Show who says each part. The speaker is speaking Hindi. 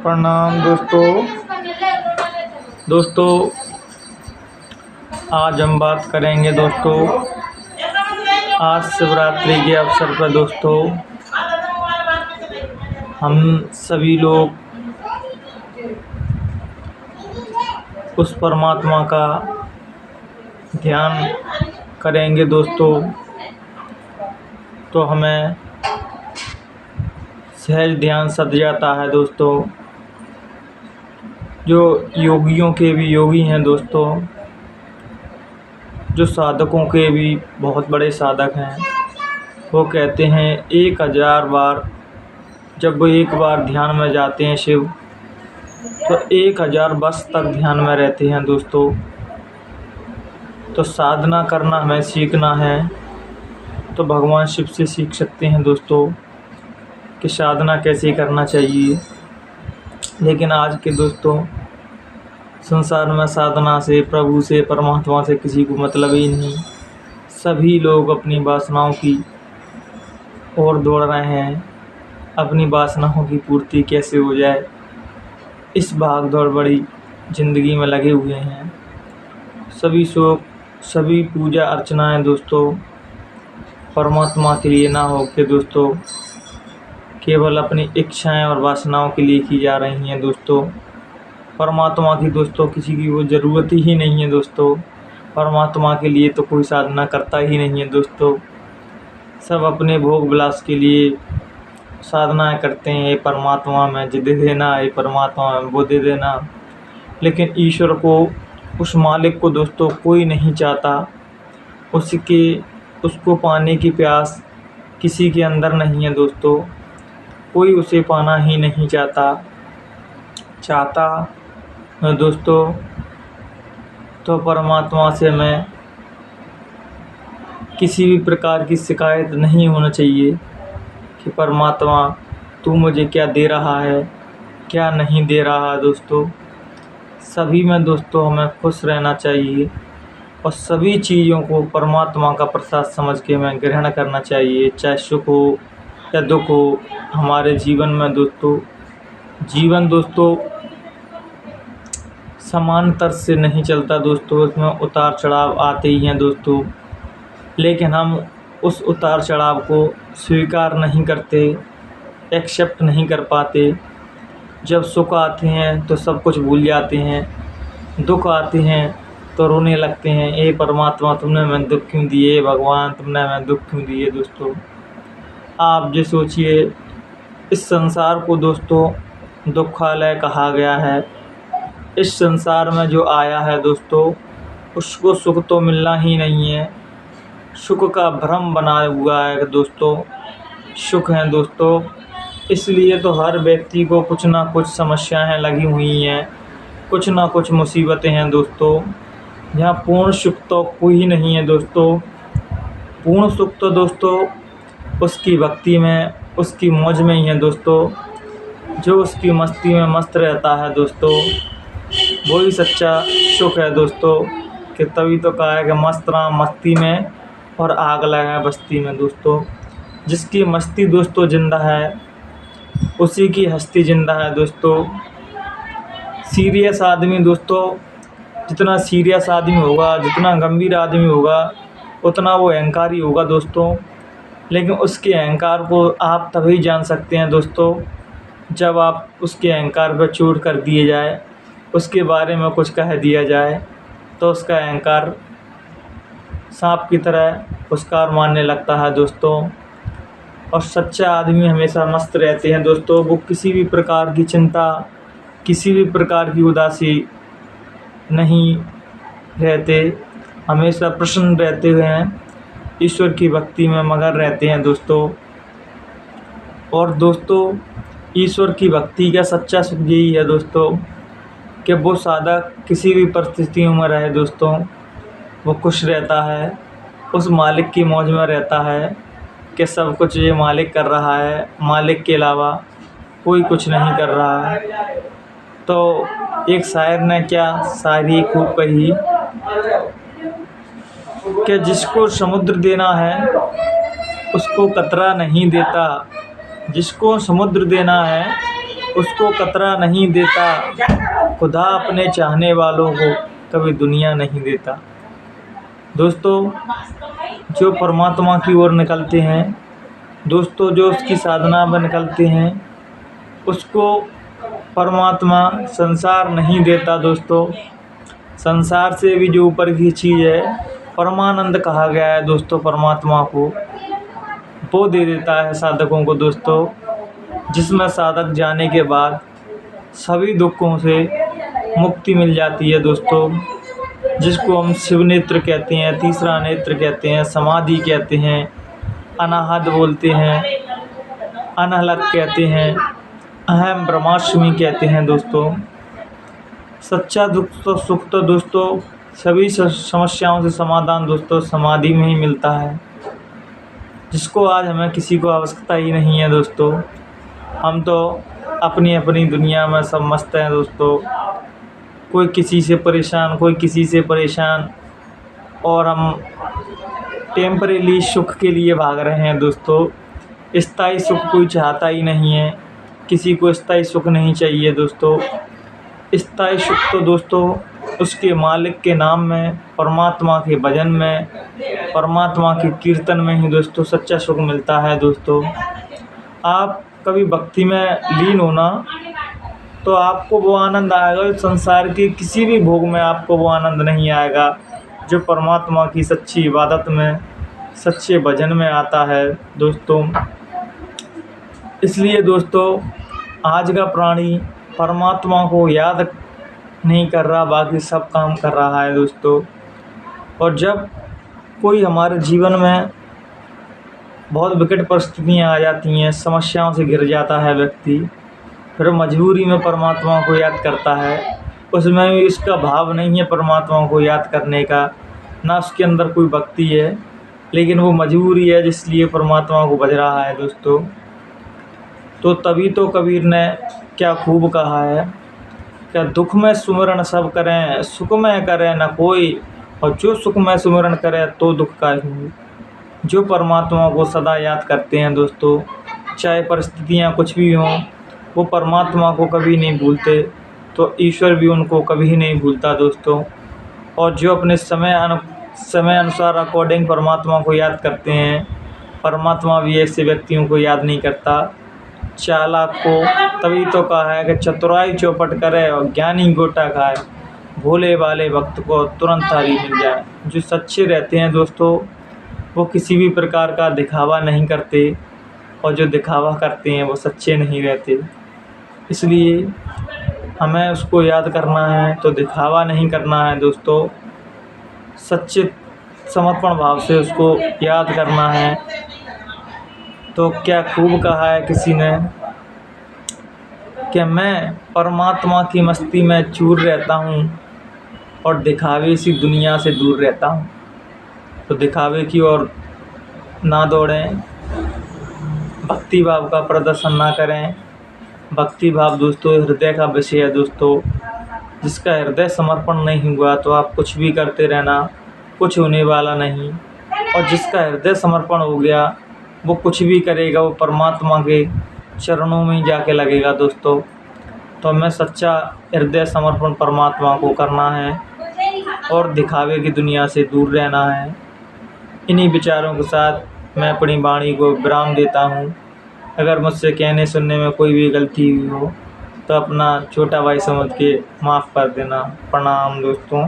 Speaker 1: प्रणाम दोस्तों आज हम बात करेंगे दोस्तों आज शिवरात्रि के अवसर पर दोस्तों हम सभी लोग उस परमात्मा का ध्यान करेंगे दोस्तों तो हमें सहज ध्यान सध जाता है दोस्तों। जो योगियों के भी योगी हैं दोस्तों, जो साधकों के भी बहुत बड़े साधक हैं, वो कहते हैं 1000 बार जब वो एक बार ध्यान में जाते हैं शिव तो 1000 वर्ष तक ध्यान में रहते हैं दोस्तों। तो साधना करना हमें सीखना है तो भगवान शिव से सीख सकते हैं दोस्तों कि साधना कैसे करना चाहिए। लेकिन आज के दोस्तों संसार में साधना से, प्रभु से, परमात्मा से किसी को मतलब ही नहीं। सभी लोग अपनी वासनाओं की ओर दौड़ रहे हैं। अपनी वासनाओं की पूर्ति कैसे हो जाए, इस भाग दौड़ बड़ी ज़िंदगी में लगे हुए हैं। सभी पूजा अर्चनाएं दोस्तों परमात्मा के लिए ना हो के दोस्तों केवल अपनी इच्छाएं और वासनाओं के लिए की जा रही हैं दोस्तों। परमात्मा की दोस्तों किसी की वो ज़रूरत ही नहीं है दोस्तों। परमात्मा के लिए तो कोई साधना करता ही नहीं है दोस्तों। सब अपने भोग विलास के लिए साधनाएं करते हैं, ये परमात्मा में ये दे देना, ये परमात्मा में वो दे देना। लेकिन ईश्वर को, उस मालिक को दोस्तों कोई नहीं चाहता। उसको पाने की प्यास किसी के अंदर नहीं है दोस्तों। कोई उसे पाना ही नहीं चाहता दोस्तों। तो परमात्मा से मैं किसी भी प्रकार की शिकायत नहीं होना चाहिए कि परमात्मा तू मुझे क्या दे रहा है, क्या नहीं दे रहा है दोस्तों। सभी में दोस्तों हमें खुश रहना चाहिए और सभी चीज़ों को परमात्मा का प्रसाद समझ के हमें ग्रहण करना चाहिए। चाहे सुख हो या दुख हो हमारे जीवन में दोस्तों, जीवन दोस्तों समांतर से नहीं चलता दोस्तों। उसमें उतार चढ़ाव आते ही हैं दोस्तों। लेकिन हम उस उतार चढ़ाव को स्वीकार नहीं करते, एक्सेप्ट नहीं कर पाते। जब सुख आते हैं तो सब कुछ भूल जाते हैं, दुख आते हैं तो रोने लगते हैं, ए परमात्मा तुमने मैं दुख क्यों दिए, भगवान तुमने मैं दुख क्यों दिए दोस्तों। आप जो सोचिए, इस संसार को दोस्तों दुखालय कहा गया है। इस संसार में जो आया है दोस्तों उसको सुख तो मिलना ही नहीं है। सुख का भ्रम बना हुआ है दोस्तों, सुख है दोस्तों। इसलिए तो हर व्यक्ति को कुछ ना कुछ समस्याएं लगी हुई हैं, कुछ ना कुछ मुसीबतें हैं दोस्तों। यहाँ पूर्ण सुख तो कोई नहीं है दोस्तों। पूर्ण सुख तो दोस्तों उसकी भक्ति में, उसकी मौज में ही है दोस्तों। जो उसकी मस्ती में मस्त रहता है दोस्तों वही सच्चा सुख है दोस्तों। कि तभी तो कहा है कि मस्त रहा मस्ती में और आग लगा बस्ती में दोस्तों। जिसकी मस्ती दोस्तों जिंदा है उसी की हस्ती जिंदा है दोस्तों। सीरियस आदमी दोस्तों, जितना सीरियस आदमी होगा, जितना गंभीर आदमी होगा, उतना वो अहंकारी होगा दोस्तों। लेकिन उसके अहंकार को आप तभी जान सकते हैं दोस्तों जब आप उसके अहंकार पर चोट कर दिए जाए, उसके बारे में कुछ कह दिया जाए तो उसका अहंकार सांप की तरह पुचकार मारने लगता है दोस्तों। और सच्चा आदमी हमेशा मस्त रहते हैं दोस्तों। वो किसी भी प्रकार की चिंता, किसी भी प्रकार की उदासी नहीं रहते, हमेशा प्रसन्न रहते हुए हैं, ईश्वर की भक्ति में मगन रहते हैं दोस्तों। और दोस्तों ईश्वर की भक्ति का सच्चा सुख यही है दोस्तों कि वो साधक किसी भी परिस्थितियों में रहे दोस्तों, वो खुश रहता है, उस मालिक की मौज में रहता है कि सब कुछ ये मालिक कर रहा है, मालिक के अलावा कोई कुछ नहीं कर रहा है। तो एक शायर ने क्या शायरी खूब कही कि जिसको समुद्र देना है उसको कतरा नहीं देता, जिसको समुद्र देना है उसको कतरा नहीं देता, खुदा अपने चाहने वालों को कभी दुनिया नहीं देता। दोस्तों, जो परमात्मा की ओर निकलते हैं दोस्तों, जो उसकी साधना में निकलते हैं, उसको परमात्मा संसार नहीं देता दोस्तों। संसार से भी जो ऊपर की चीज़ है, परमानंद कहा गया है दोस्तों, परमात्मा को वो दे देता है साधकों को दोस्तों, जिसमें साधक जाने के बाद सभी दुखों से मुक्ति मिल जाती है दोस्तों, जिसको हम शिव नेत्र कहते हैं, तीसरा नेत्र कहते हैं, समाधि कहते हैं, अनाहत बोलते हैं, अनहलक कहते हैं, अहम ब्रह्मास्मि कहते हैं दोस्तों। सच्चा दुख तो सुख तो दोस्तों सभी समस्याओं से समाधान दोस्तों समाधि में ही मिलता है, जिसको आज हमें किसी को आवश्यकता ही नहीं है दोस्तों। हम तो अपनी अपनी दुनिया में सब मस्त हैं दोस्तों, कोई किसी से परेशान, कोई किसी से परेशान, और हम टेम्परेरी सुख के लिए भाग रहे हैं दोस्तों। स्थायी सुख कोई चाहता ही नहीं है, किसी को स्थायी सुख नहीं चाहिए दोस्तों। स्थायी सुख तो दोस्तों उसके मालिक के नाम में, परमात्मा के भजन में, परमात्मा के कीर्तन में ही दोस्तों सच्चा सुख मिलता है दोस्तों। आप कभी भक्ति में लीन होना तो आपको वो आनंद आएगा, संसार के किसी भी भोग में आपको वो आनंद नहीं आएगा जो परमात्मा की सच्ची इबादत में, सच्चे भजन में आता है दोस्तों। इसलिए दोस्तों आज का प्राणी परमात्मा को याद नहीं कर रहा, बाकी सब काम कर रहा है दोस्तों। और जब कोई हमारे जीवन में बहुत विकट परिस्थितियाँ आ जाती हैं, समस्याओं से घिर जाता है व्यक्ति, फिर मजबूरी में परमात्मा को याद करता है। उसमें भी इसका भाव नहीं है परमात्मा को याद करने का, ना उसके अंदर कोई भक्ति है, लेकिन वो मजबूरी है जिसलिए परमात्मा को भज रहा है दोस्तों। तो तभी तो कबीर ने क्या खूब कहा है, क्या दुख में सुमिरन सब करें, सुख में करें न कोई, और जो सुख में सुमिरन करे तो दुख का ही। जो परमात्मा को सदा याद करते हैं दोस्तों, चाहे परिस्थितियाँ कुछ भी हों, वो परमात्मा को कभी नहीं भूलते, तो ईश्वर भी उनको कभी नहीं भूलता दोस्तों। और जो अपने समय अनुसार अकॉर्डिंग परमात्मा को याद करते हैं, परमात्मा भी ऐसे व्यक्तियों को याद नहीं करता। चालाक को तभी तो कहा है कि चतुराई चौपट करे और ज्ञानी गोटा खाए, भोले वाले भक्त को तुरंत हारी मिल जाए। जो सच्चे रहते हैं दोस्तों वो किसी भी प्रकार का दिखावा नहीं करते, और जो दिखावा करते हैं वो सच्चे नहीं रहते। इसलिए हमें उसको याद करना है तो दिखावा नहीं करना है दोस्तों, सच्चे समर्पण भाव से उसको याद करना है। तो क्या खूब कहा है किसी ने कि मैं परमात्मा की मस्ती में चूर रहता हूँ और दिखावे सी दुनिया से दूर रहता हूँ। तो दिखावे की ओर ना दौड़ें, भक्ति भाव का प्रदर्शन ना करें। भक्ति भाव दोस्तों हृदय का विषय है दोस्तों, जिसका हृदय समर्पण नहीं हुआ तो आप कुछ भी करते रहना, कुछ होने वाला नहीं। और जिसका हृदय समर्पण हो गया वो कुछ भी करेगा, वो परमात्मा के चरणों में ही जाके लगेगा दोस्तों। तो हमें सच्चा हृदय समर्पण परमात्मा को करना है और दिखावे की दुनिया से दूर रहना है। इन्हीं विचारों के साथ मैं अपनी वाणी को विराम देता हूँ। अगर मुझसे कहने सुनने में कोई भी गलती हुई हो तो अपना छोटा भाई समझ के माफ़ कर देना। प्रणाम दोस्तों।